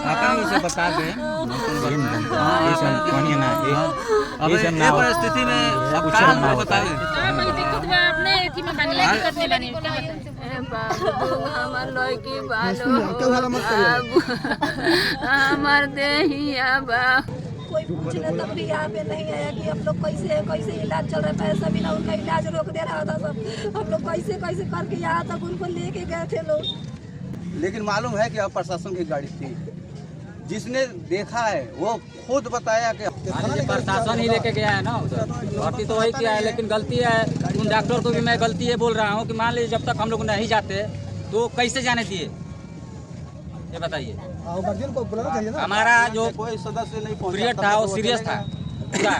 उसे बता दें ये परिस्थिति में अब क्या हम बताएं। हमार लड़की बालो हमार देहिया बा कोई पूछने तक भी यहाँ पे नहीं आया कि हम लोग कैसे इलाज चल रहा है। पैसा भी ना उनका इलाज रोक दे रहा था सब। हम लोग कैसे करके यहाँ तक उनको लेके गए थे लोग। लेकिन मालूम है कि अब प्रशासन की गाड़ी थी, जिसने देखा है वो खुद बताया कि प्रशासन ही लेके गया है ना। भर्ती तो वही किया है, लेकिन गलती है उन डॉक्टर को भी मैं गलती है बोल रहा हूँ कि मान लीजिए जब तक हम लोग नहीं जाते तो कैसे जाने दिए, ये बताइए। हमारा जो कोई सदस्य नहीं पीरियड था वो सीरियस था पूरा,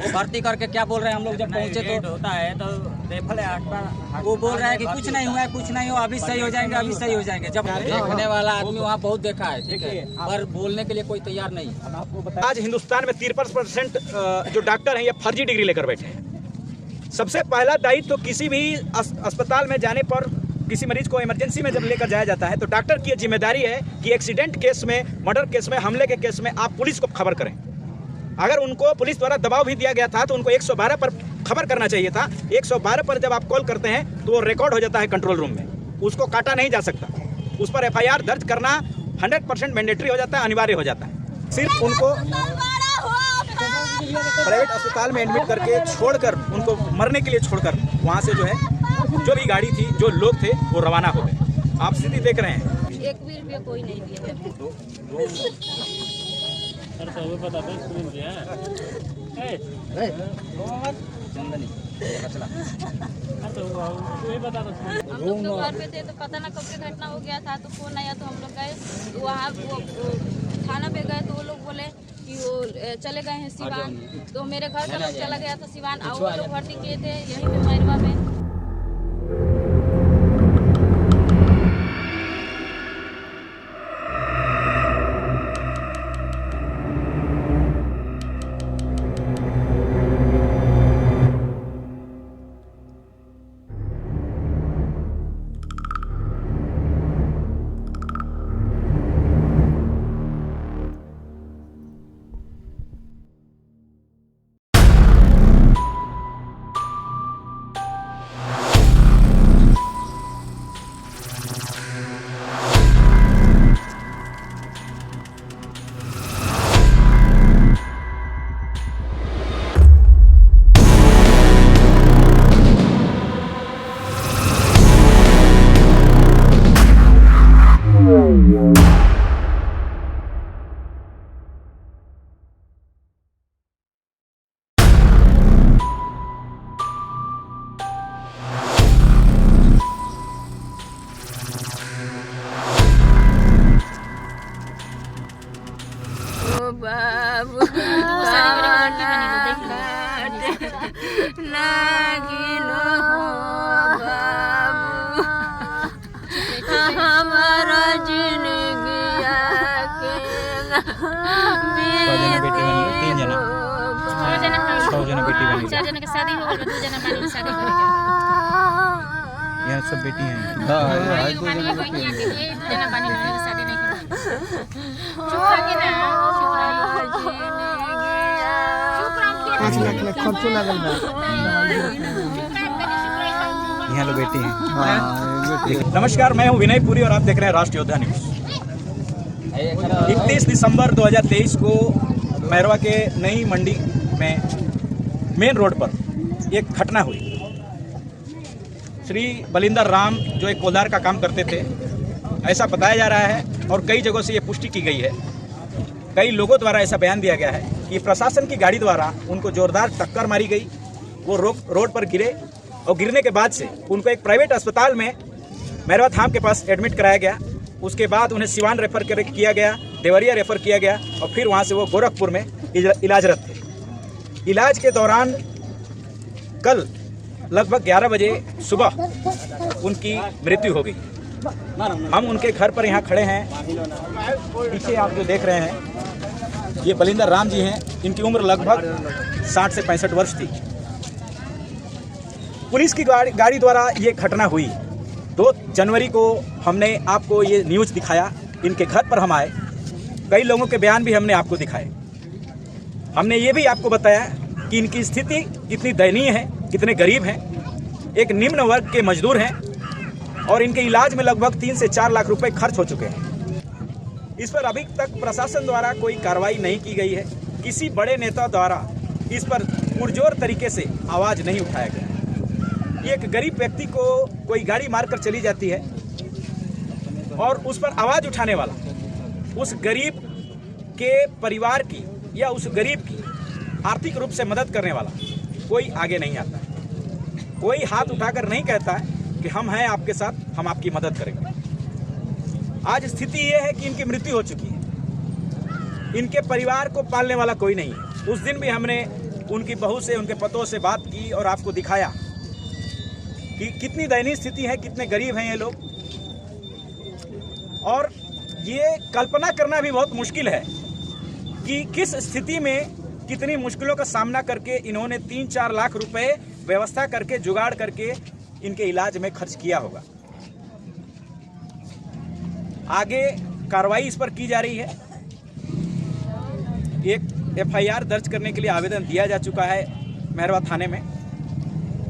वो भर्ती करके क्या बोल रहे हैं हम लोग जब पहुँचे तो होता है तो रेफर है, वो बोल रहा है कि कुछ नहीं हुआ है, कुछ नहीं हुआ, अभी सही हो जाएंगे, अभी सही हो जाएंगे। जब देखने वाला आदमी वहाँ बहुत देखा है, ठीक है, पर बोलने के लिए कोई तैयार नहीं। आज हिंदुस्तान में 53% जो डॉक्टर हैं ये फर्जी डिग्री लेकर बैठे हैं। सबसे पहला दायित्व तो किसी भी अस्पताल में जाने पर किसी मरीज को इमरजेंसी में जब लेकर जाया जाता है तो डॉक्टर की जिम्मेदारी है कि एक्सीडेंट केस में, मर्डर केस में, हमले के केस में आप पुलिस को खबर करें। अगर उनको पुलिस द्वारा दबाव भी दिया गया था तो उनको 112 पर खबर करना चाहिए था। 112 पर जब आप कॉल करते हैं तो वो रिकॉर्ड हो जाता है कंट्रोल रूम में, उसको काटा नहीं जा सकता। उस पर FIR दर्ज करना 100% मैंडेटरी हो जाता है, अनिवार्य हो जाता है। सिर्फ उनको प्राइवेट अस्पताल में एडमिट करके छोड़कर, उनको मरने के लिए छोड़कर वहाँ से जो है जो भी गाड़ी थी, जो लोग थे वो रवाना हो गए। आप स्थिति देख रहे हैं। एक भी रुपया कोई नहीं दिया। हम लोग तो घर पे थे तो पता ना कब से घटना हो गया था, तो फोन आया तो हम लोग गए वहाँ, वो थाना पे गए तो वो लोग बोले कि वो चले गए हैं सिवान। तो मेरे घर का लोग चला गया था सिवान, और वो लोग भर्ती किए थे यहीं पे मैरवा में। बाबू नागिनो बाबू हमारा जिंदगिया के छह जना बेटी बनी, 4 जना के शादी हो गई, 2 जना बानी शादी हो गई। यहाँ सब बेटी हैं। हां 2 जना बेटी हैं, 2 जना बानी शादी नहीं की। चुप रहिए ना, चुप रहिए। 5 लाख खर्चो लागल बा। यहाँ लो बेटी हैं। नमस्कार, मैं हूं विनय पुरी और आप देख रहे हैं राष्ट्रीय योद्धा न्यूज। 31 दिसंबर 2023 को मैरवा के नई मंडी में मेन रोड पर एक घटना हुई। श्री बलिंदर राम जो एक कोलार का काम करते थे, ऐसा बताया जा रहा है और कई जगहों से ये पुष्टि की गई है। कई लोगों द्वारा ऐसा बयान दिया गया है कि प्रशासन की गाड़ी द्वारा उनको जोरदार टक्कर मारी गई। वो रोड पर गिरे और गिरने के बाद से उनको एक प्राइवेट अस्पताल में मैरवा धाम के पास एडमिट कराया गया। उसके बाद उन्हें सिवान रेफर किया गया, देवरिया रेफर किया गया और फिर वहाँ से वो गोरखपुर में इलाजरत थे। इलाज के दौरान कल लगभग 11 बजे सुबह उनकी मृत्यु हो गई। हम उनके घर पर यहाँ खड़े हैं। पीछे आप जो देख रहे हैं ये बलिंदर राम जी हैं। इनकी उम्र लगभग 60 से 65 वर्ष थी। पुलिस की गाड़ी द्वारा ये घटना हुई। 2 जनवरी को हमने आपको ये न्यूज़ दिखाया। इनके घर पर हम आए कई लोगों के बयान भी हमने आपको दिखाए। हमने ये भी आपको बताया कि इनकी स्थिति कितनी दयनीय है, कितने गरीब हैं, एक निम्न वर्ग के मजदूर हैं और इनके इलाज में लगभग 3 से 4 लाख रुपए खर्च हो चुके हैं। इस पर अभी तक प्रशासन द्वारा कोई कार्रवाई नहीं की गई है। किसी बड़े नेता द्वारा इस पर पुरजोर तरीके से आवाज़ नहीं उठाया गया। एक गरीब व्यक्ति को कोई गाड़ी मारकर चली जाती है और उस पर आवाज़ उठाने वाला, उस गरीब के परिवार की या उस गरीब की आर्थिक रूप से मदद करने वाला कोई आगे नहीं आता। कोई हाथ उठाकर नहीं कहता है कि हम हैं आपके साथ, हम आपकी मदद करेंगे। आज स्थिति ये है कि इनकी मृत्यु हो चुकी है, इनके परिवार को पालने वाला कोई नहीं है। उस दिन भी हमने उनकी बहू से, उनके पतों से बात की और आपको दिखाया कि कितनी दयनीय स्थिति है, कितने गरीब हैं ये लोग। और ये कल्पना करना भी बहुत मुश्किल है कि किस स्थिति में कितनी मुश्किलों का सामना करके इन्होंने 3-4 लाख रुपए व्यवस्था करके, जुगाड़ करके इनके इलाज में खर्च किया होगा। आगे कार्रवाई इस पर की जा रही है। एक FIR दर्ज करने के लिए आवेदन दिया जा चुका है मेहरवा थाने में।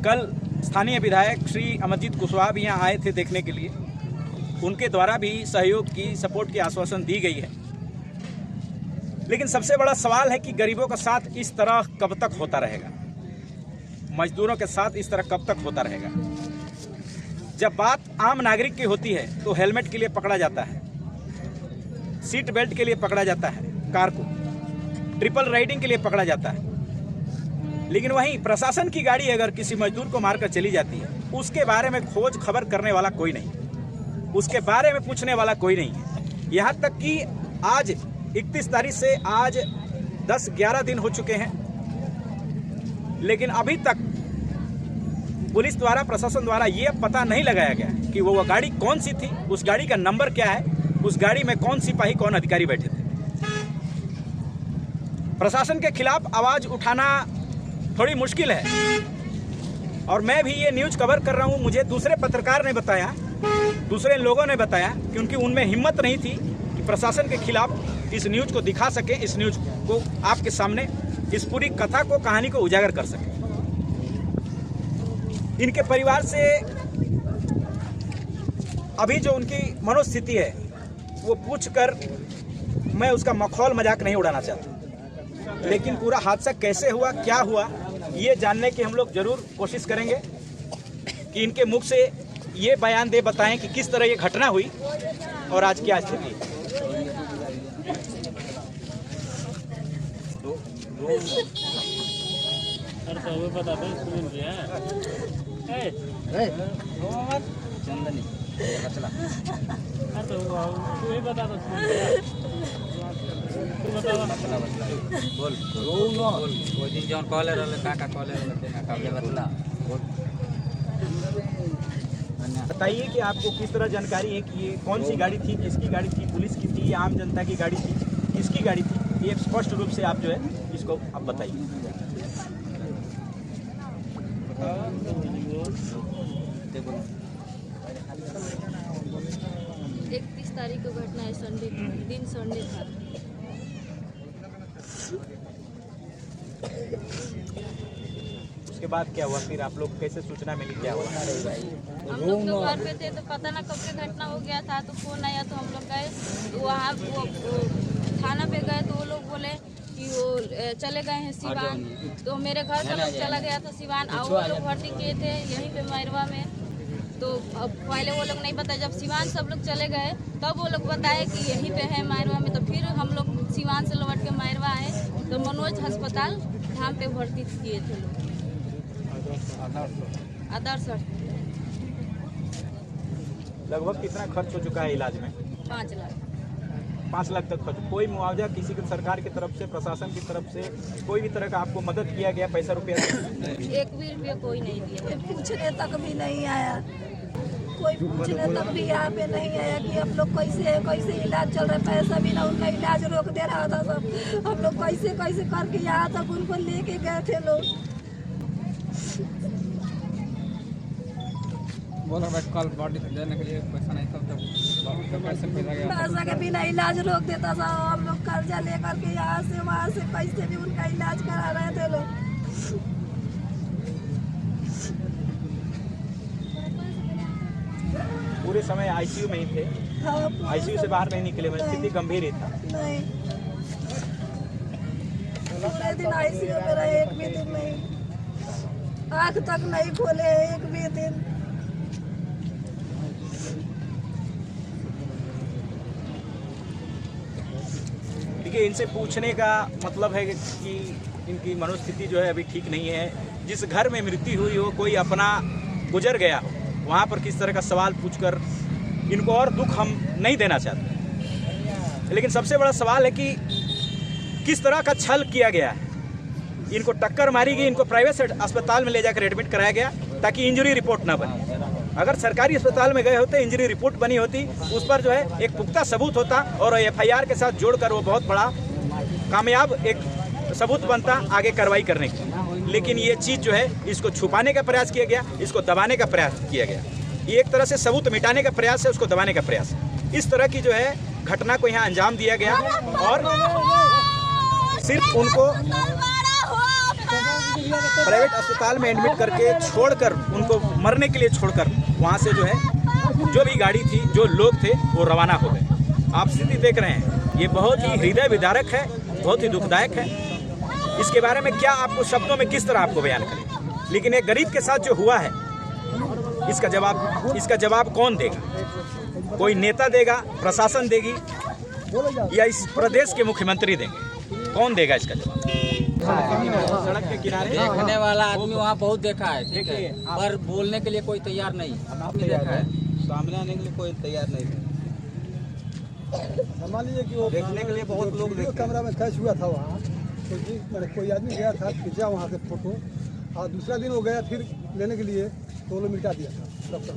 कल स्थानीय विधायक श्री अमरजीत कुशवाहा भी यहाँ आए थे देखने के लिए। उनके द्वारा भी सहयोग की, सपोर्ट की आश्वासन दी गई है। लेकिन सबसे बड़ा सवाल है कि गरीबों का साथ इस तरह कब तक होता रहेगा, मजदूरों के साथ इस तरह कब तक होता रहेगा। जब बात आम नागरिक की होती है तो हेलमेट के लिए पकड़ा जाता है, सीट बेल्ट के लिए पकड़ा जाता है, कार को ट्रिपल राइडिंग के लिए पकड़ा जाता है। लेकिन वहीं प्रशासन की गाड़ी अगर किसी मजदूर को मारकर चली जाती है, उसके बारे में खोज खबर करने वाला कोई नहीं, उसके बारे में पूछने वाला कोई नहीं है। यहाँ तक कि आज 31 तारीख से आज 10-11 दिन हो चुके हैं, लेकिन अभी तक पुलिस द्वारा, प्रशासन द्वारा ये पता नहीं लगाया गया कि वो गाड़ी कौन सी थी, उस गाड़ी का नंबर क्या है, उस गाड़ी में कौन सिपाही, कौन अधिकारी बैठे थे। प्रशासन के खिलाफ आवाज़ उठाना थोड़ी मुश्किल है और मैं भी ये न्यूज़ कवर कर रहा हूँ। मुझे दूसरे पत्रकार ने बताया, दूसरे लोगों ने बताया कि उनकी उनमें हिम्मत नहीं थी कि प्रशासन के खिलाफ इस न्यूज़ को दिखा सके, इस न्यूज़ को आपके सामने, इस पूरी कथा को, कहानी को उजागर कर सके। इनके परिवार से अभी जो उनकी मनोस्थिति है वो पूछकर मैं उसका मखौल मजाक नहीं उड़ाना चाहता, लेकिन पूरा हादसा कैसे हुआ, क्या हुआ, ये जानने की हम लोग जरूर कोशिश करेंगे कि इनके मुख से ये बयान दे बताएं कि किस तरह ये घटना हुई और आज क्या स्थिति है। चंदनी चला बोल वो दिन जौन कॉले रहले काका कॉले रहले ना काबले बतला। बताइए कि आपको किस तरह जानकारी है कि ये कौन सी गाड़ी थी, किसकी गाड़ी थी, पुलिस की थी या आम जनता की गाड़ी थी, किसकी गाड़ी थी, ये स्पष्ट रूप से आप जो है इसको आप बताइए। 31 तारीख को घटना है, संडे दिन संडे था। उसके बाद क्या हुआ, फिर आप लोग कैसे सूचना मिली, क्या हुआ? हम लोग तो घर पे थे तो पता ना कब के घटना हो गया था, तो फोन आया तो हम लोग गए वहाँ, वो थाना पे गए तो वो लोग बोले कि वो चले गए हैं सिवान। तो मेरे घर का लोग चला गया था सिवान और वो लोग भर्ती किए थे यहीं पे मैरवा में। तो अब पहले वो लोग नहीं बताए, जब सिवान सब लोग चले गए तब वो लोग बताए कि यहीं पे है मैरवा में। तो फिर हम लोग सिवान से लौट के मैरवा आए तो मनोज अस्पताल धाम पे भर्ती किए थे लोग, आदर्श। लगभग कितना खर्च हो चुका है इलाज में? 5 लाख। 5 लाख तक खर्च। कोई मुआवजा किसी की सरकार की तरफ से, प्रशासन की तरफ से कोई भी तरह का आपको मदद किया गया, पैसा रुपया? 1 भी रुपया कोई नहीं दिया, पूछने तक भी नहीं आया, कोई पूछने तक भी यहाँ पे नहीं आया कि हम लोग कैसे इलाज चल रहा है। पैसा भी ना, उनका इलाज रोक दे रहा था सब। हम लोग कैसे करके यहाँ तक उनको लेके गए थे लोग। बोला भाई कल बॉडी देने के लिए पैसा नहीं था, पैसा के बिना इलाज रोक देता था। हम लोग कर्जा लेकर के यहाँ से वहाँ से पैसे भी उनका इलाज करा रहे थे लोग। पूरे समय आईसीयू में ही थे। हाँ, आईसीयू से बाहर नहीं निकले, स्थिति गंभीर ही था। नहीं, पूरे दिन आईसीयू में रहे, एक भी दिन नहीं, आँख तक नहीं खोले एक भी दिन। देखिए, इनसे पूछने का मतलब है कि इनकी मनोस्थिति जो है अभी ठीक नहीं है। जिस घर में मृत्यु हुई हो, कोई अपना गुजर गया हो, वहाँ पर किस तरह का सवाल पूछकर इनको और दुख हम नहीं देना चाहते। लेकिन सबसे बड़ा सवाल है कि किस तरह का छल किया गया है। इनको टक्कर मारी गई, इनको प्राइवेट अस्पताल में ले जाकर एडमिट कराया गया ताकि इंजरी रिपोर्ट ना बने। अगर सरकारी अस्पताल में गए होते, इंजरी रिपोर्ट बनी होती, उस पर जो है एक पुख्ता सबूत होता और एफआईआर के साथ जोड़कर वो बहुत बड़ा कामयाब एक सबूत बनता आगे कार्रवाई करने की। लेकिन ये चीज़ जो है, इसको छुपाने का प्रयास किया गया, इसको दबाने का प्रयास किया गया। ये एक तरह से सबूत मिटाने का प्रयास है, उसको दबाने का प्रयास। इस तरह की जो है घटना को यहाँ अंजाम दिया गया और सिर्फ उनको प्राइवेट अस्पताल में एडमिट करके छोड़कर, उनको मरने के लिए छोड़कर वहाँ से जो है जो भी गाड़ी थी, जो लोग थे, वो रवाना हो गए। आप स्थिति देख रहे हैं, ये बहुत ही हृदय विदारक है, बहुत ही दुखदायक है। इसके बारे में क्या आपको शब्दों में किस तरह आपको बयान करें। लेकिन एक गरीब के साथ जो हुआ है, इसका जवाब कौन देगा? कोई नेता देगा, प्रशासन देगी, या इस प्रदेश के मुख्यमंत्री देंगे? कौन देगा इसका जवाब? सड़क के किनारे देखने वाला आदमी वहाँ बहुत देखा है, ठीक है, पर बोलने के लिए कोई तैयार नहीं। आपने देखा है, सामने आने के लिए कोई तैयार नहीं है। मान लीजिए कि वो देखने के लिए बहुत लोग वीडियो कैमरा में कैच हुआ था वहाँ, तो जी कोई आदमी गया था, खींचा वहाँ से फोटो, और दूसरा दिन वो गया फिर लेने के लिए, तो वो लोग मिटा दिया था डॉक्टर।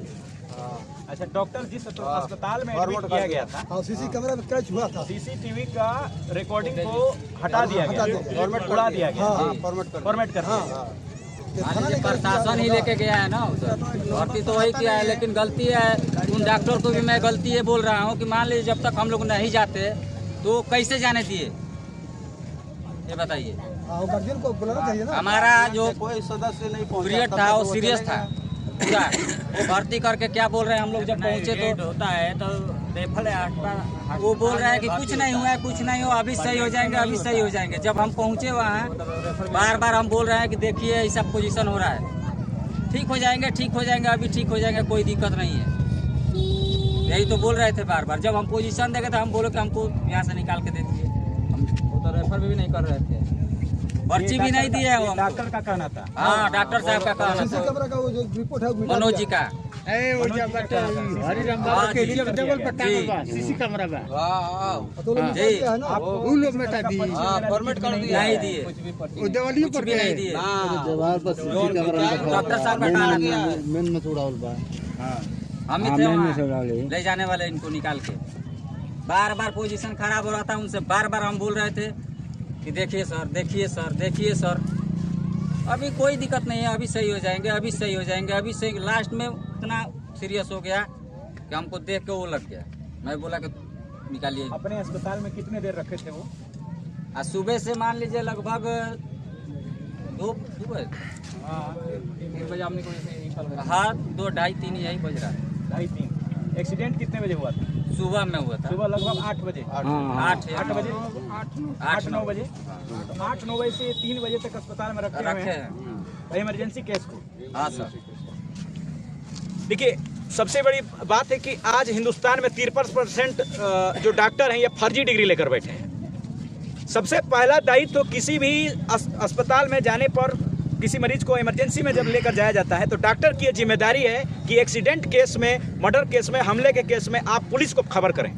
अच्छा, डॉक्टर जिस अस्पताल में एडमिट किया गया था, हाँ, सीसी कैमरा में कैच हुआ था, सीसीटीवी का रिकॉर्डिंग को हटा दिया गया, फॉर्मेट उड़ा दिया गया, फॉर्मेट कर दिया। प्रशासन ही लेके गया है ना, भर्ती तो वही किया है, लेकिन गलती है उन डॉक्टर को भी मैं गलती ये बोल रहा हूँ कि मान लीजिए जब तक हम लोग नहीं जाते तो कैसे जाने दिए, ये बताइए। गार्जियन को बुलाना चाहिए ना। हमारा जो कोई सदस्य नहीं पीरियड था वो सीरियस था पूरा, वो भर्ती करके क्या बोल रहे हैं, हम लोग जब पहुँचे तो होता है तो वो बोल रहा है कि कुछ नहीं हुआ है, कुछ नहीं हुआ, अभी सही हो जाएंगे, अभी सही हो जाएंगे। जब हम पहुँचे वहाँ बार बार हम बोल रहे हैं कि देखिए ऐसा पोजीशन हो रहा है, ठीक हो जाएंगे, ठीक हो जाएंगे, अभी ठीक हो जाएंगे, कोई दिक्कत नहीं है, यही तो बोल रहे थे बार बार। जब हम पोजीशन देखे तो हम बोले कि हमको यहाँ से निकाल के दे दीजिए, हम तो रेफर भी नहीं कर रहे थे, पर्ची भी नहीं दिए वो। डॉक्टर का कहना था, हाँ, डॉक्टर साहब का कहना सीसी था, कैमरा का वो जो रिपोर्ट है मनोज जी का। सीसी कैमरा में तो लोग जी, है ना, उन लोग मिटा दी, फॉर्मेट कर दिया, नहीं दिए, कुछ भी नहीं दिए। डॉक्टर साहब का कहना था, हम ही थे वहाँ ले जाने वाले इनको निकाल के। बार बार पोजीशन खराब हो रहा था, उनसे बार बार हम बोल रहे थे कि देखिए सर, देखिए सर, देखिए सर, अभी कोई दिक्कत नहीं है, अभी सही हो जाएंगे, अभी सही हो जाएंगे, अभी सही। लास्ट में इतना सीरियस हो गया कि हमको देख के वो लग गया। मैं बोला कि निकालिए। अपने अस्पताल में कितने देर रखे थे वो? आज सुबह से मान लीजिए लगभग 2 बजे, हाँ 2, 2:30, 3 यही बज रहा है। 2:30-3। एक्सीडेंट कितने बजे हुआ था? सुबह में हुआ था, सुबह लगभग 8 बजे, 8 बजे, 8-9 बजे। तो 8-9 बजे से 3 बजे तक अस्पताल में रखे हैं इमरजेंसी केस को। हाँ सर। देखिए, सबसे बड़ी बात है कि आज हिंदुस्तान में 53% जो डॉक्टर हैं ये फर्जी डिग्री लेकर बैठे हैं। सबसे पहला दायित्व तो किसी भी अस्पताल में जाने पर, किसी मरीज को इमरजेंसी में जब लेकर जाया जाता है, तो डॉक्टर की जिम्मेदारी है कि एक्सीडेंट केस में, मर्डर केस में, हमले के केस में आप पुलिस को खबर करें।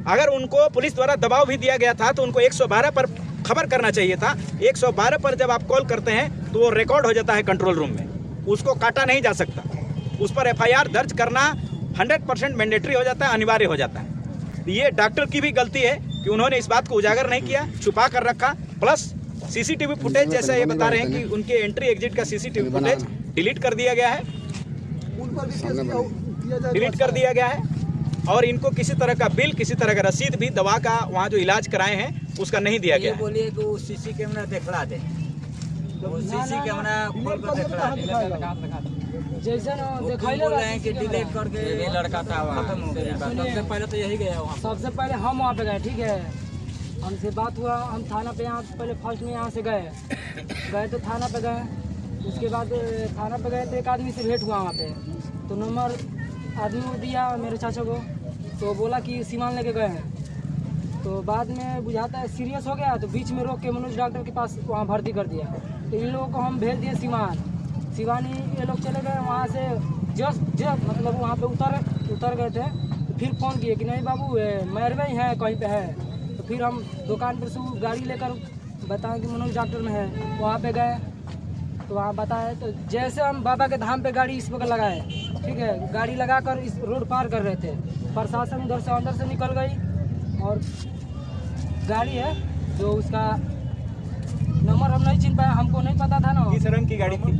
अगर उनको पुलिस द्वारा दबाव भी दिया गया था तो उनको 112 पर खबर करना चाहिए था। 112 पर जब आप कॉल करते हैं तो वो रिकॉर्ड हो जाता है कंट्रोल रूम में, उसको काटा नहीं जा सकता। उस पर एफआईआर दर्ज करना 100% मैंडेटरी हो जाता है, अनिवार्य हो जाता है। ये डॉक्टर की भी गलती है कि उन्होंने इस बात को उजागर नहीं किया, छुपा कर रखा। प्लस सीसीटीवी फुटेज, जैसा ये बता रहे हैं कि उनके एंट्री एग्जिट का सीसीटीवी फुटेज डिलीट कर दिया गया है, डिलीट कर दिया गया है। और इनको किसी तरह का बिल, किसी तरह का रसीद भी दवा का वहाँ जो इलाज कराए हैं उसका नहीं दिया गया है। बोलिए कि वो सीसी कैमरा दिखला दे, वो सीसी कैमरा खोल कर दिखला दे। जैसे ना वो बोल रहे हैं कि डिलीट करके ये लड़का था वहाँ खत्म हो गया। सबसे पहले तो यही गया वहाँ। सबसे पहले हम वहाँ पे गए, ठीक है, हमसे बात हुआ, हम थाना पे यहाँ पहले फर्स्ट में यहाँ से गए तो थाना पे गए, उसके बाद थाना पे गए तो एक आदमी से भेंट हुआ वहाँ पे, तो नंबर आदमी को दिया मेरे चाचा को, तो बोला कि सीमान लेके गए हैं, तो बाद में बुझाता है सीरियस हो गया, तो बीच में रोक के मनोज डॉक्टर के पास वहाँ भर्ती कर दिया। तो इन लोगों को हम भेज दिए सिवानी, ये लोग चले गए वहाँ से जस्ट मतलब वहाँ पे उतर गए थे, तो फिर फ़ोन किए कि नहीं बाबू मैरवे ही है, कहीं पे है। तो फिर हम दुकान पर से गाड़ी लेकर बताएं कि मनोज डॉक्टर में है, वहाँ पे गए तो वहाँ बताए, तो जैसे हम बाबा के धाम पे गाड़ी इस वक्त लगाए, ठीक है, गाड़ी लगाकर इस रोड पार कर रहे थे, प्रशासन उधर से अंदर से निकल गई और गाड़ी है जो उसका नंबर हम नहीं चिन्ह पाया, हमको नहीं पता था ना किस रंग की गाड़ी थी,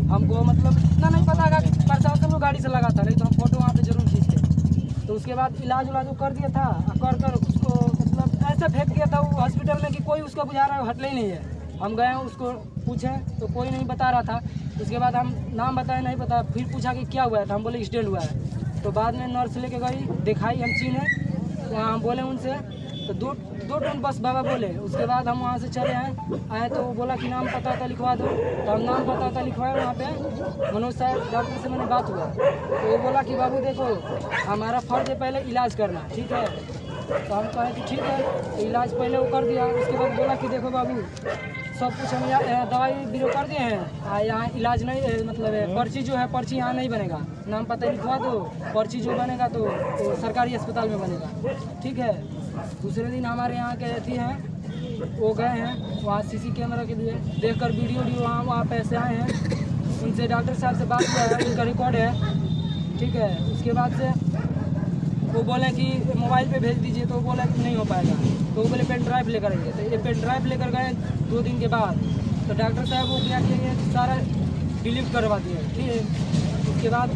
हमको मतलब इतना नहीं पता था कि प्रशासन को गाड़ी से लगा था, नहीं तो हम फोटो वहाँ पे जरूर खींचते। तो उसके बाद इलाज कर दिया था, कर उसको मतलब ऐसे फेंक दिया था वो हॉस्पिटल में कि कोई उसका बुझा रहा है हटले ही नहीं है। हम गए उसको पूछे तो कोई नहीं बता रहा था, उसके बाद हम नाम बताए नहीं पता, फिर पूछा कि क्या हुआ है, तो हम बोले एक्सीडेंट हुआ है। तो बाद में नर्स लेके गई, दिखाई, हम चिन्हे, वहाँ हम बोले उनसे, तो दो टन बस बाबा बोले। उसके बाद हम वहाँ से चले आए तो वो बोला कि नाम पता लिखवा दो, तो हम नाम पता लिखवाए। वहाँ पे मनोज साहब डॉक्टर से मैंने बात हुआ, तो वो बोला कि बाबू देखो हमारा फर्ज है पहले इलाज करना, ठीक है। तो हम कहे कि ठीक है, तो इलाज पहले वो कर दिया। उसके बाद बोला कि देखो बाबू सब कुछ हम दवाई बीरो कर दिए हैं, यहाँ इलाज नहीं मतलब पर्ची जो है पर्ची यहाँ नहीं बनेगा, नाम पता लिखवा दो, पर्ची जो बनेगा तो सरकारी अस्पताल में बनेगा, ठीक है। दूसरे दिन हमारे यहाँ के अथी हैं वो गए हैं वहाँ सीसी कैमरा के लिए देखकर वीडियो वहाँ पैसे आए हैं, उनसे डॉक्टर साहब से बात किया है, उनका रिकॉर्ड है, ठीक है। उसके बाद से वो बोले कि मोबाइल पे भेज दीजिए, तो वो बोला कि नहीं हो पाएगा, तो वो बोले पेन ड्राइव लेकर आएंगे। तो ये पेन ड्राइव लेकर गए 2 दिन के बाद, तो डॉक्टर साहब वो क्या किए सारा डिलीट करवा दिए, ठीक है। उसके बाद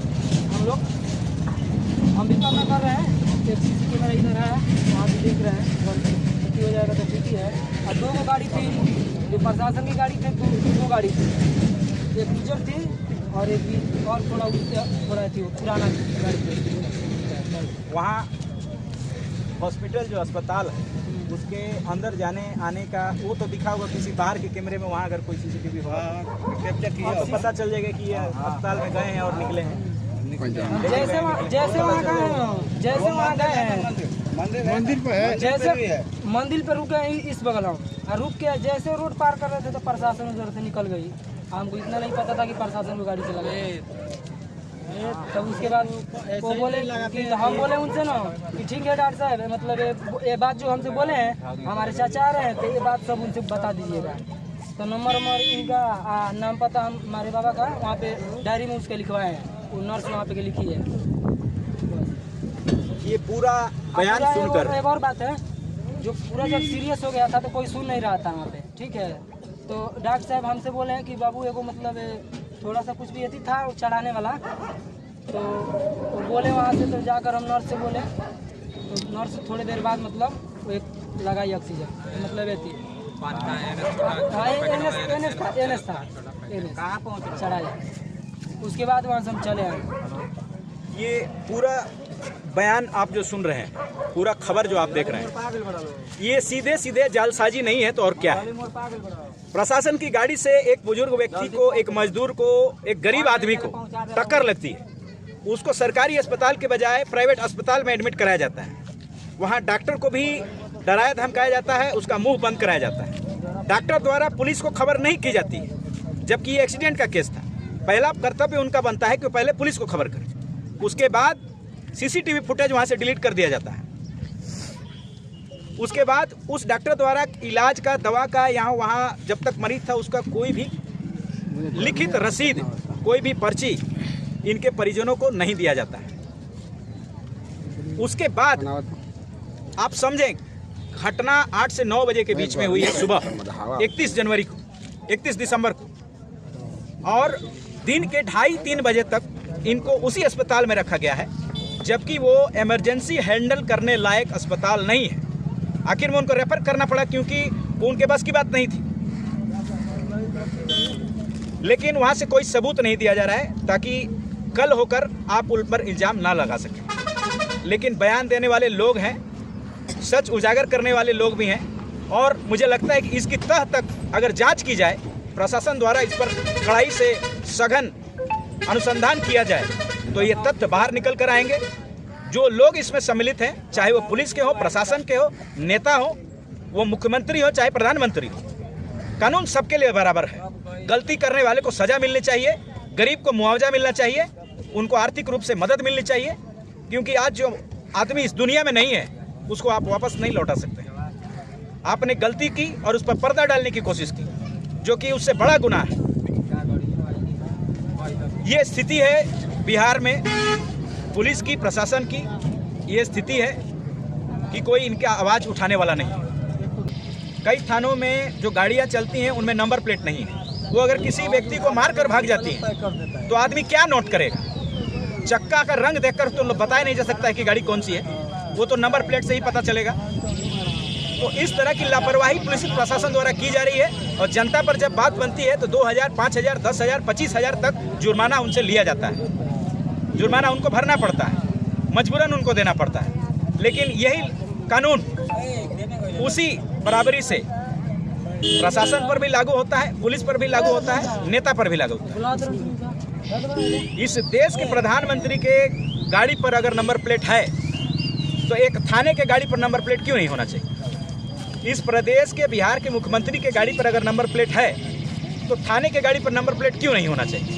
हम भी काम कर रहे हैं, एक सीसी कैमरा इधर है, वहाँ भी देख रहे हैं, छुट्टी हो जाएगा तो ठीक ही है। और 2 गाड़ी थी जो प्रशासन की गाड़ी थी, 2 गाड़ी थी, एक गुजर थी और एक भी और थोड़ा थी पुराना गाड़ी थी। वहाँ हॉस्पिटल जो अस्पताल है उसके अंदर जाने आने का वो तो दिखा होगा किसी बाहर के कैमरे में, वहाँ अगर कोई सीसीटीवी होगा कैप्चर किया तो पता चल जाएगा कि ये अस्पताल में गए हैं और निकले हैं। जैसे वहाँ गए हैं मंदिर पे है, जैसे मंदिर पे रुके हैं इस बगल हम, रुक के जैसे रोड पार कर रहे थे तो प्रशासन उधर से निकल गई। हमको इतना नहीं पता था कि प्रशासन को गाड़ी से लगा। तब उसके बाद वो बोले कि हम बोले उनसे ना कि ठीक है डॉक्टर साहब, मतलब ये बात जो हमसे बोले हैं हमारे चाचा आ रहे हैं, तो ये बात सब उनसे बता दीजिएगा। तो नंबर इनका नाम पता हमारे बाबा का वहाँ पे डायरी में उसके लिखवाए हैं, वो नर्स वहाँ पे लिखी है। ये पूरा बयान सुनकर एक और बात है, जो पूरा जब सीरियस हो गया था तो कोई सुन नहीं रहा था वहाँ पे, ठीक है। तो डॉक्टर साहब हमसे बोले हैं कि बाबू एगो मतलब थोड़ा सा कुछ भी अथी था चढ़ाने वाला, तो वो बोले वहाँ से, तो जाकर हम नर्स से बोले, तो नर्स थोड़ी देर बाद मतलब वो एक लगाई ऑक्सीजन, मतलब एथी एनएस था, कहाँ पहुँच चढ़ाया। उसके बाद वहाँ से हम चले आए। ये पूरा बयान आप जो सुन रहे हैं, पूरा खबर जो आप देख रहे हैं, ये सीधे सीधे जालसाजी नहीं है तो और क्या है। प्रशासन की गाड़ी से एक बुजुर्ग व्यक्ति को, एक मजदूर को, एक गरीब आदमी को टक्कर लगती है, उसको सरकारी अस्पताल के बजाय प्राइवेट अस्पताल में एडमिट कराया जाता है। वहाँ डॉक्टर को भी डराया धमकाया जाता है, उसका मुंह बंद कराया जाता है। डॉक्टर द्वारा पुलिस को खबर नहीं की जाती है, जबकि ये एक्सीडेंट का केस था। पहला कर्तव्य उनका बनता है कि पहले पुलिस को खबर करें, उसके बाद सीसीटीवी फुटेज वहाँ से डिलीट कर दिया जाता है। उसके बाद उस डॉक्टर द्वारा इलाज का, दवा का, यहाँ वहाँ जब तक मरीज था उसका कोई भी लिखित रसीद, कोई भी पर्ची इनके परिजनों को नहीं दिया जाता है। उसके बाद आप समझें, घटना 8 से 9 बजे के बीच में हुई है सुबह 31 दिसंबर को, और दिन के 2:30-3 बजे तक इनको उसी अस्पताल में रखा गया है जबकि वो इमरजेंसी हैंडल करने लायक अस्पताल नहीं है। आखिर में उनको रेफर करना पड़ा क्योंकि वो उनके बस की बात नहीं थी। लेकिन वहाँ से कोई सबूत नहीं दिया जा रहा है ताकि कल होकर आप उन पर इल्ज़ाम ना लगा सकें। लेकिन बयान देने वाले लोग हैं, सच उजागर करने वाले लोग भी हैं, और मुझे लगता है कि इसकी तह तक अगर जांच की जाए, प्रशासन द्वारा इस पर कड़ाई से सघन अनुसंधान किया जाए तो ये तथ्य बाहर निकल कर आएंगे। जो लोग इसमें सम्मिलित हैं, चाहे वो पुलिस के हो, प्रशासन के हो, नेता हो, वो मुख्यमंत्री हो चाहे प्रधानमंत्री हो, कानून सबके लिए बराबर है। गलती करने वाले को सजा मिलनी चाहिए, गरीब को मुआवजा मिलना चाहिए, उनको आर्थिक रूप से मदद मिलनी चाहिए, क्योंकि आज जो आदमी इस दुनिया में नहीं है उसको आप वापस नहीं लौटा सकते। आपने गलती की और उस पर पर्दा डालने की कोशिश की, जो कि उससे बड़ा गुनाह है। ये स्थिति है बिहार में पुलिस की, प्रशासन की। ये स्थिति है कि कोई इनका आवाज़ उठाने वाला नहीं है। कई थानों में जो गाड़ियां चलती हैं उनमें नंबर प्लेट नहीं है। वो अगर किसी व्यक्ति को मार कर भाग जाती है तो आदमी क्या नोट करेगा? चक्का का रंग देखकर तो बताया नहीं जा सकता है कि गाड़ी कौन सी है, वो तो नंबर प्लेट से ही पता चलेगा। तो इस तरह की लापरवाही पुलिस प्रशासन द्वारा की जा रही है, और जनता पर जब बात बनती है तो 2000, 5000, 10,000, 25,000 तक जुर्माना उनसे लिया जाता है। जुर्माना उनको भरना पड़ता है, मजबूरन उनको देना पड़ता है। लेकिन यही कानून उसी बराबरी से प्रशासन पर भी लागू होता है, पुलिस पर भी लागू होता है, नेता पर भी लागू होता है। इस देश के प्रधानमंत्री के गाड़ी पर अगर नंबर प्लेट है तो एक थाने के गाड़ी पर नंबर प्लेट क्यों नहीं होना चाहिए? इस प्रदेश के, बिहार के मुख्यमंत्री के गाड़ी पर अगर नंबर प्लेट है तो थाने के गाड़ी पर नंबर प्लेट क्यों नहीं होना चाहिए?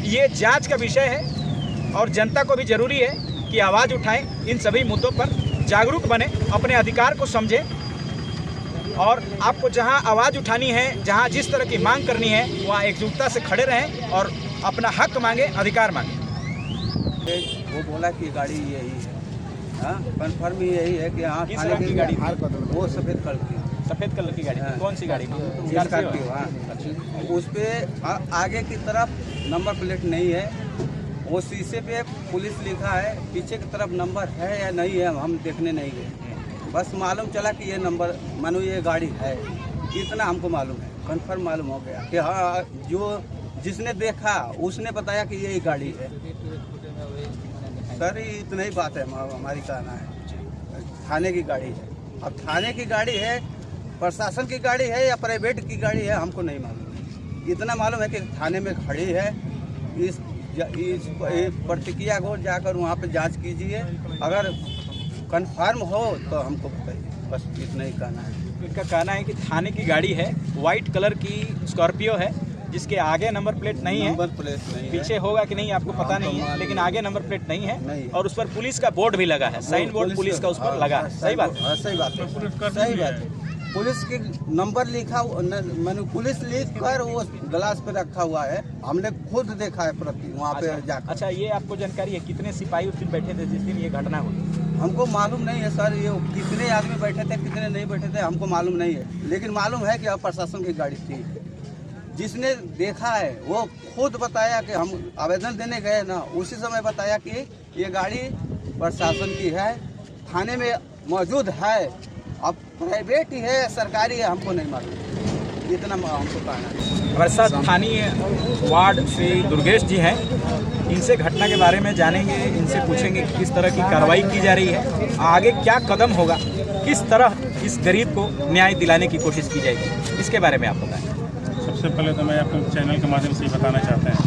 ये जांच का विषय है और जनता को भी जरूरी है कि आवाज़ उठाएं, इन सभी मुद्दों पर जागरूक बने, अपने अधिकार को समझें, और आपको जहां आवाज़ उठानी है, जहां जिस तरह की मांग करनी है, वहां एकजुटता से खड़े रहें और अपना हक मांगे, अधिकार मांगे। वो बोला कि गाड़ी यही है, हाँ, कन्फर्म यही है कि हाँ, थाने की गाड़ी वो सफ़ेद कलर की गाड़ी। हाँ। कौन सी गाड़ी? स्कॉर्पियो। हाँ, उस पर आगे की तरफ नंबर प्लेट नहीं है, वो शीशे पे पुलिस लिखा है, पीछे की तरफ नंबर है या नहीं है हम देखने नहीं गए। बस मालूम चला कि ये नंबर, मानो ये गाड़ी है, इतना हमको मालूम है, कंफर्म मालूम हो गया कि हाँ, जो जिसने देखा उसने बताया कि यही गाड़ी है। सर इतना ही बात है हमारी, कहना है थाने की गाड़ी है। अब थाने की गाड़ी है, प्रशासन की गाड़ी है या प्राइवेट की गाड़ी है, हमको नहीं मालूम। इतना मालूम है कि थाने में खड़ी है। इस प्रतिक्रिया को जाकर वहाँ पे जांच कीजिए, अगर कंफर्म हो तो हमको बताइए। बस इतना ही कहना है। इनका कहना है कि थाने की गाड़ी है, वाइट कलर की स्कॉर्पियो है, जिसके आगे नंबर प्लेट नहीं है। नंबर प्लेट नहीं है। पीछे होगा कि नहीं आपको पता नहीं है, लेकिन आगे नंबर प्लेट नहीं है, और उस पर पुलिस का बोर्ड भी लगा है, साइन बोर्ड पुलिस का उस पर लगा है। सही बात है, सही बात है, सही बात है। पुलिस के नंबर लिखा, मैंने पुलिस लिख कर वो ग्लास पे रखा हुआ है, हमने खुद देखा है प्रति वहाँ पे जाकर। अच्छा, ये आपको जानकारी है कितने सिपाही उस दिन बैठे थे जिस दिन ये घटना हुई? हमको मालूम नहीं है सर, ये कितने आदमी बैठे थे, कितने नहीं बैठे थे, हमको मालूम नहीं है। लेकिन मालूम है कि अब प्रशासन की गाड़ी थी। जिसने देखा है वो खुद बताया कि हम आवेदन देने गए ना, उसी समय बताया कि ये गाड़ी प्रशासन की है, थाने में मौजूद है। अब प्राइवेट ही है, सरकारी है, हमको नहीं मालूम। इतना हमको कहना है। हमारे साथ स्थानीय वार्ड श्री दुर्गेश जी हैं, इनसे घटना के बारे में जानेंगे, इनसे पूछेंगे कि किस तरह की कार्रवाई की जा रही है, आगे क्या कदम होगा, किस तरह इस गरीब को न्याय दिलाने की कोशिश की जाएगी, इसके बारे में आप बताएं। सबसे पहले तो मैं अपने चैनल के माध्यम से बताना चाहते हैं,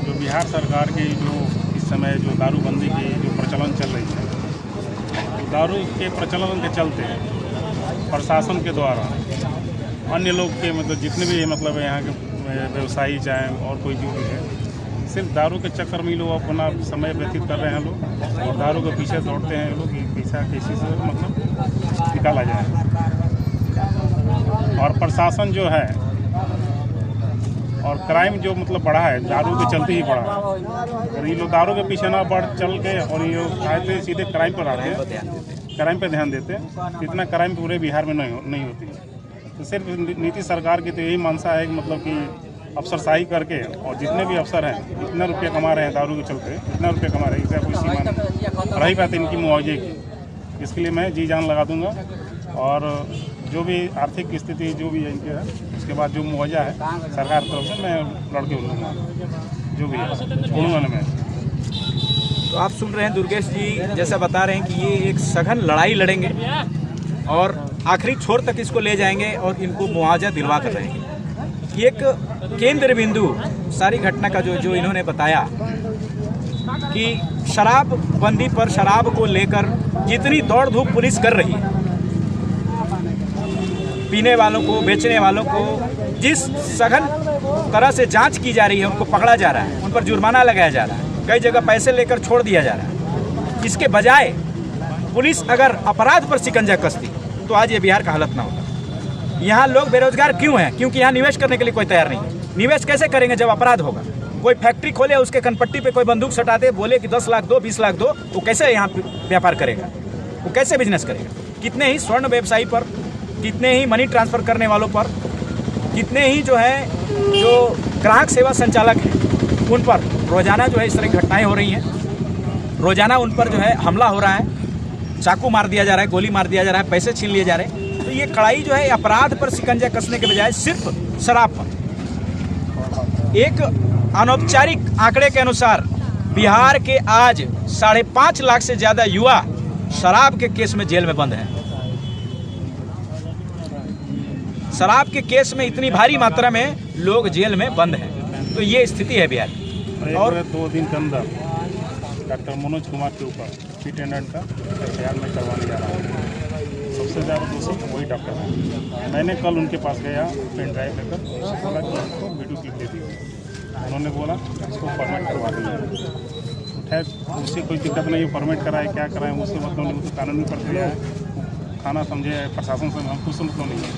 जो बिहार सरकार की जो इस समय जो दारूबंदी की जो प्रचलन चल रही है, दारू के प्रचलन के चलते प्रशासन के द्वारा अन्य लोग के मतलब जितने भी मतलब यहाँ के व्यवसायी चाहे और कोई जो भी है, सिर्फ दारू के चक्कर में लोग अपना समय व्यतीत कर रहे हैं लोग, और दारू के पीछे दौड़ते हैं लोग कि पैसा कैसे से मतलब निकाला जाए। और प्रशासन जो है और क्राइम जो मतलब बढ़ा है, दारू के चलते ही बढ़ा है। और ये लोग दारू के पीछे ना बढ़ चल के और ये लोग चाहते सीधे क्राइम पर आते हैं, क्राइम पे ध्यान देते हैं। इतना क्राइम पूरे बिहार में नहीं होती है। तो सिर्फ नीतीश सरकार की तो यही मंशा है कि मतलब कि अफसरशाही करके और जितने भी अफसर हैं इतना रुपये कमा रहे हैं दारू के चलते, इतना रुपये कमा रहे हैं, इसका कोई सीमा नहीं रही पाती इनकी मुआवजे की। इसके लिए मैं जी जान लगा दूंगा और जो भी आर्थिक स्थिति जो भी है इनके है उसके बाद जो मुआवजा है सरकार की तरफ से मैं लड़के लूँगा, जो भी है बोलूँगा ना मैं। तो आप सुन रहे हैं दुर्गेश जी जैसा बता रहे हैं कि ये एक सघन लड़ाई लड़ेंगे और आखिरी छोर तक इसको ले जाएंगे और इनको मुआवजा दिलवा कर रहेंगे। एक केंद्र बिंदु सारी घटना का जो इन्होंने बताया कि शराबबंदी पर शराब को लेकर जितनी दौड़ धूप पुलिस कर रही है, पीने वालों को, बेचने वालों को जिस सघन तरह से जांच की जा रही है, उनको पकड़ा जा रहा है, उन पर जुर्माना लगाया जा रहा है, कई जगह पैसे लेकर छोड़ दिया जा रहा है। इसके बजाय पुलिस अगर अपराध पर शिकंजा कसती तो आज ये बिहार का हालत ना होता। यहाँ लोग बेरोजगार क्यों हैं? क्योंकि यहाँ निवेश करने के लिए कोई तैयार नहीं है। निवेश कैसे करेंगे जब अपराध होगा? कोई फैक्ट्री खोले, उसके कनपट्टी पे कोई बंदूक सटा दे, बोले कि 10 लाख दो, 20 लाख दो, वो कैसे यहाँ व्यापार करेगा? वो कैसे बिजनेस करेगा? कितने ही स्वर्ण व्यवसायी पर, कितने ही मनी ट्रांसफ़र करने वालों पर, कितने ही जो ग्राहक सेवा संचालक हैं उन पर रोज़ाना जो है इस तरह की घटनाएँ हो रही हैं। रोज़ाना उन पर जो है हमला हो रहा है, चाकू मार दिया जा रहा है, गोली मार दिया जा रहा है, पैसे छीन लिए जा रहे हैं। तो ये कड़ाई जो है अपराध पर शिकंजा कसने के बजाय सिर्फ शराब पर। एक अनौपचारिक आंकड़े के अनुसार बिहार के आज 5.5 लाख से ज़्यादा युवा शराब के केस में जेल में बंद हैं। शराब के केस में इतनी भारी मात्रा में लोग जेल में बंद हैं। तो ये स्थिति है बिहार की। और 2 दिन के अंदर डॉक्टर मनोज कुमार के ऊपर अटेंडेंट का एफआईआर में करवाने जा रहा हूँ। सबसे ज़्यादा दोषी वही डॉक्टर है। मैंने कल उनके पास गया पेन ड्राइव लेकर, उनसे बोला कि उनको वीडियो क्लिप दे दी। उन्होंने बोला इसको फॉर्मेट करवा दिया। खैर उससे कोई दिक्कत नहीं है, फॉर्मेट कराए क्या कराएं उससे मतलब नहीं, उसको कानूनी प्रक्रिया है, खाना समझे प्रशासन से हम कुछ मतलब नहीं है।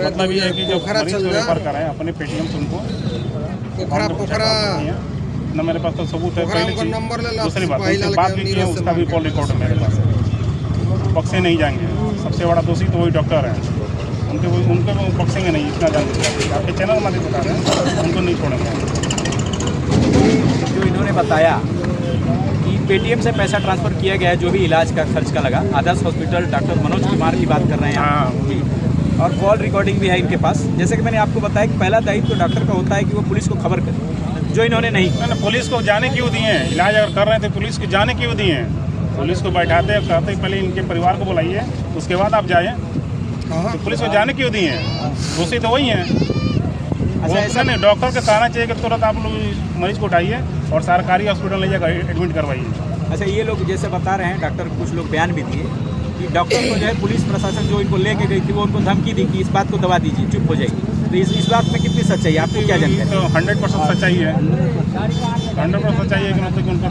मतलब ये है कि जो मरीज को रेफर कराएं अपने पेटीएम से उनको न मेरे पास तो सबूत है। पहले चीज दूसरी बात उससे बात भी की है, उसका भी कॉल रिकॉर्ड है मेरे पास। बक्से नहीं जाएंगे, सबसे बड़ा दोषी तो वही डॉक्टर है, उनको बक्सेंगे नहीं, इतना जान आपके चैनल में बता रहे हैं, उनको नहीं छोड़ेंगे। जो इन्होंने बताया कि पेटीएम से पैसा ट्रांसफ़र किया गया है, जो भी इलाज का खर्च का लगा, आदर्श हॉस्पिटल डॉक्टर मनोज कुमार की बात कर रहे हैं आप, और कॉल रिकॉर्डिंग भी है इनके पास। जैसे कि मैंने आपको बताया कि पहला दायित्व तो डॉक्टर का होता है कि वो पुलिस को खबर करे, जो इन्होंने नहीं। पुलिस को जाने क्यों दिए हैं? इलाज अगर कर रहे थे पुलिस को जाने क्यों दिए हैं? पुलिस को बैठाते कहते पहले इनके परिवार को बुलाइए, उसके बाद आप जाइए। तो पुलिस को जाने क्यों दिए हैं? दोषी तो वही हैं। वो ऐसा नहीं, डॉक्टर का कहना चाहिए कि तुरंत आप लोग मरीज को उठाइए और सरकारी हॉस्पिटल ले जाकर एडमिट करवाइए। अच्छा, ये लोग जैसे बता रहे हैं, डॉक्टर कुछ लोग बयान भी दिए कि डॉक्टर को जो है पुलिस प्रशासन जो इनको लेके गई थी वो उनको धमकी दी कि इस बात को दबा दीजिए, चुप हो जाएगी। तो इस बात में कितनी सच्चाई है, आपको क्या जानकारी? तो 100% सच्चाई है, 100% सच्चाई है कि मतलब उनको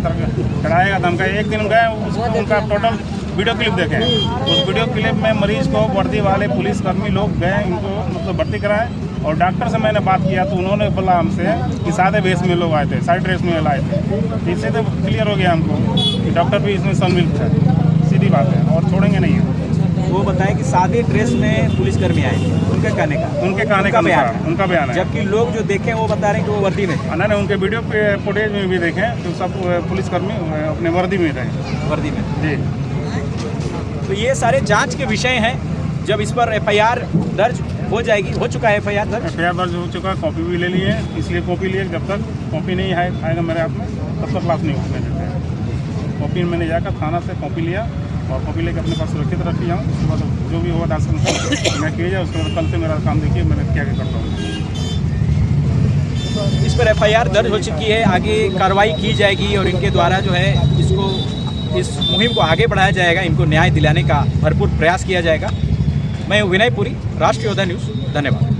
चढ़ाएगा धमकाएगा। एक दिन गए उसको उनका टोटल वीडियो क्लिप देखें, उस वीडियो क्लिप में मरीज को वर्दी वाले पुलिसकर्मी लोग गए, इनको मतलब भर्ती कराएं। और डॉक्टर से मैंने बात किया तो उन्होंने बोला हमसे कि सादे भेष में लोग आए थे, साइड ड्रेस में लाए थे। इससे तो क्लियर हो गया हमको कि डॉक्टर भी इसमें शामिल था। सीधी बात है, और छोड़ेंगे नहीं है। वो बताए कि सादे ड्रेस में पुलिसकर्मी आए थे, उनके कहने का बयान है। जबकि लोग जो देखे वो बता रहे हैं कि वो वर्दी में थे। नहीं, उनके वीडियो फुटेज में भी देखें तो सब पुलिसकर्मी अपने वर्दी में थे। वर्दी में जी। तो ये सारे जांच के विषय हैं। जब इस पर एफआईआर दर्ज हो जाएगी, हो चुका है एफआईआर दर्ज हो चुका, कॉपी भी ले ली है। इसलिए कॉपी लिए, जब तक कॉपी नहीं आएगा मेरे हाथ में तब तक क्लास नहीं उठने देते हैं। कॉपी मैंने जाकर थाना से कॉपी लिया और कॉपी लेकर अपने पास सुरक्षित रखी जाऊँ। उसके बाद जो भी होगा दार्शनिक मैं किया जाए, उसके बाद कल से मेरा काम देखिए मैं क्या करता हूँ। इस पर एफआईआर दर्ज हो चुकी है, आगे कार्रवाई की जाएगी और इनके द्वारा जो है इस मुहिम को आगे बढ़ाया जाएगा, इनको न्याय दिलाने का भरपूर प्रयास किया जाएगा। मैं विनय पुरी, राष्ट्रीय योद्धा न्यूज़, धन्यवाद।